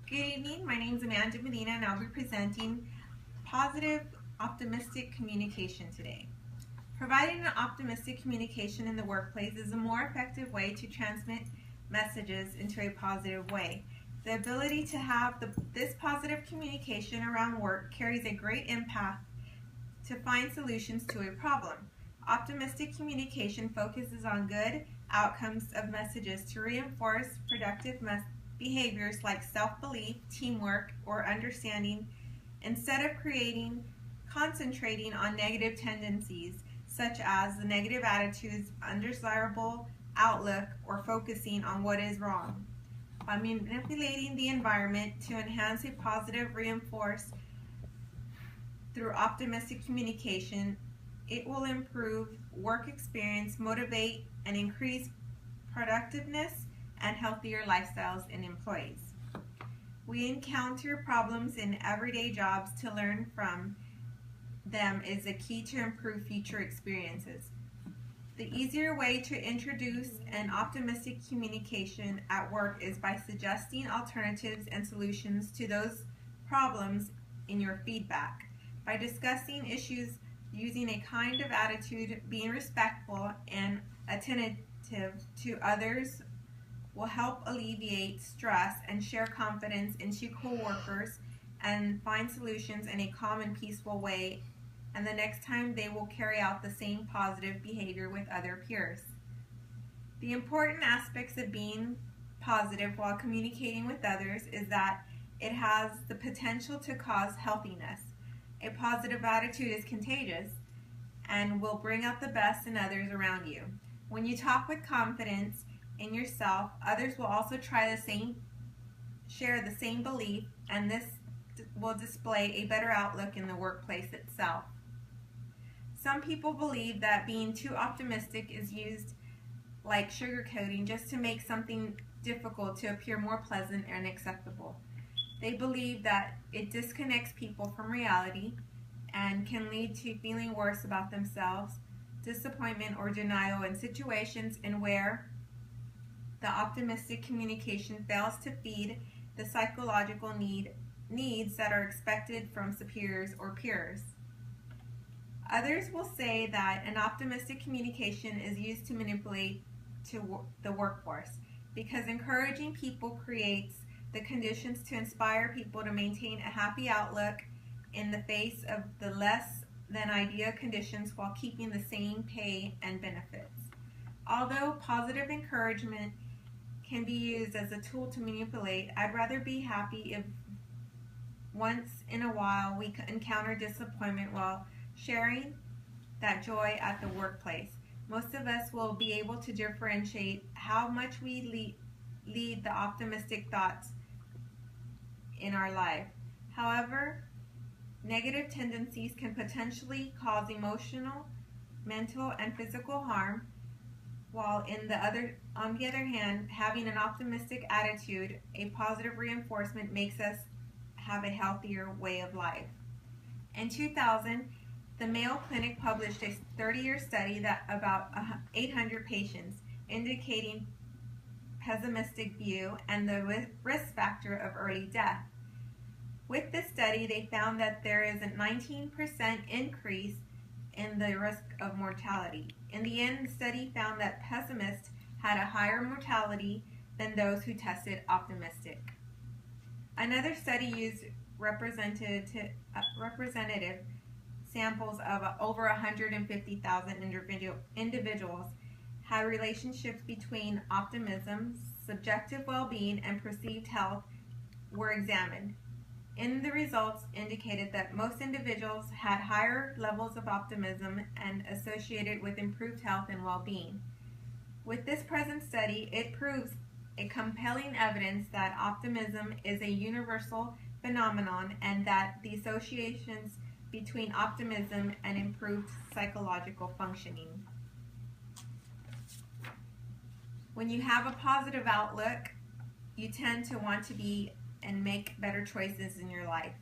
Good evening, my name is Amanda Medina and I'll be presenting positive, optimistic communication today. Providing an optimistic communication in the workplace is a more effective way to transmit messages into a positive way. The ability to have this positive communication around work carries a great impact to find solutions to a problem. Optimistic communication focuses on good outcomes of messages to reinforce productive behaviors like self-belief, teamwork, or understanding instead of concentrating on negative tendencies such as the negative attitudes, undesirable outlook, or focusing on what is wrong. By manipulating the environment to enhance a positive reinforce through optimistic communication, it will improve work experience, motivate, and increase productiveness and healthier lifestyles in employees. We encounter problems in everyday jobs. To learn from them is the key to improve future experiences. The easier way to introduce an optimistic communication at work is by suggesting alternatives and solutions to those problems in your feedback. By discussing issues using a kind of attitude, being respectful and attentive to others will help alleviate stress and share confidence into coworkers and find solutions in a calm and peaceful way, and the next time they will carry out the same positive behavior with other peers. The important aspects of being positive while communicating with others is that it has the potential to cause healthiness. A positive attitude is contagious and will bring out the best in others around you. When you talk with confidence in yourself, others will also share the same belief, and this will display a better outlook in the workplace itself. Some people believe that being too optimistic is used like sugarcoating just to make something difficult to appear more pleasant and acceptable. They believe that it disconnects people from reality and can lead to feeling worse about themselves, disappointment, or denial in situations in where the optimistic communication fails to feed the psychological needs that are expected from superiors or peers. Others will say that an optimistic communication is used to manipulate the workforce because encouraging people creates the conditions to inspire people to maintain a happy outlook in the face of the less than ideal conditions while keeping the same pay and benefits. Although positive encouragement can be used as a tool to manipulate, I'd rather be happy if once in a while we encounter disappointment while sharing that joy at the workplace. Most of us will be able to differentiate how much we lead the optimistic thoughts in our life. However, negative tendencies can potentially cause emotional, mental, and physical harm, while on the other hand, having an optimistic attitude, a positive reinforcement, makes us have a healthier way of life. In 2000, the Mayo Clinic published a 30-year study that about 800 patients indicating pessimistic view and the risk factor of early death. With this study, they found that there is a 19% increase in the risk of mortality. In the end, the study found that pessimists had a higher mortality than those who tested optimistic. Another study used representative samples of over 150,000 individuals had relationships between optimism, subjective well-being, and perceived health were examined. The results indicated that most individuals had higher levels of optimism and associated with improved health and well-being. With this present study, it proves a compelling evidence that optimism is a universal phenomenon and that the associations between optimism and improved psychological functioning. When you have a positive outlook, you tend to want to be and make better choices in your life.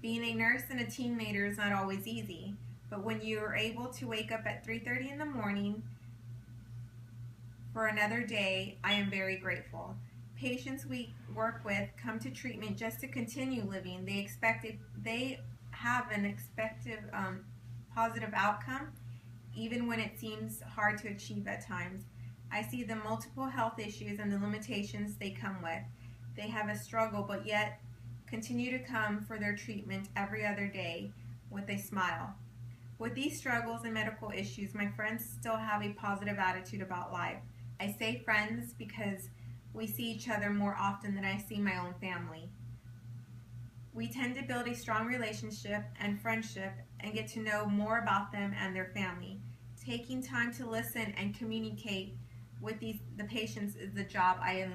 Being a nurse and a team leader is not always easy, but when you are able to wake up at 3:30 in the morning for another day, I am very grateful. Patients we work with come to treatment just to continue living. They have an expected positive outcome, even when it seems hard to achieve at times. I see the multiple health issues and the limitations they come with. They have a struggle, but yet continue to come for their treatment every other day with a smile. With these struggles and medical issues, my friends still have a positive attitude about life. I say friends because we see each other more often than I see my own family. We tend to build a strong relationship and friendship and get to know more about them and their family. Taking time to listen and communicate with the patients is the job I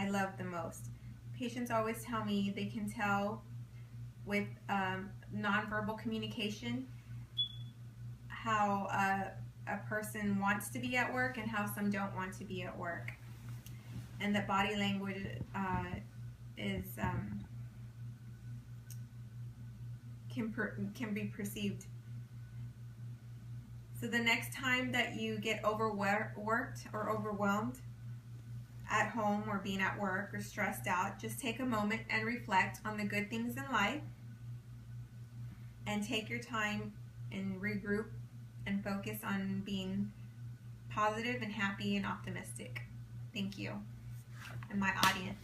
love the most. Patients always tell me they can tell with nonverbal communication how a person wants to be at work and how some don't want to be at work, and that body language can be perceived. So the next time that you get overworked or overwhelmed at home or being at work or stressed out, just take a moment and reflect on the good things in life and take your time and regroup and focus on being positive and happy and optimistic. Thank you. And my audience.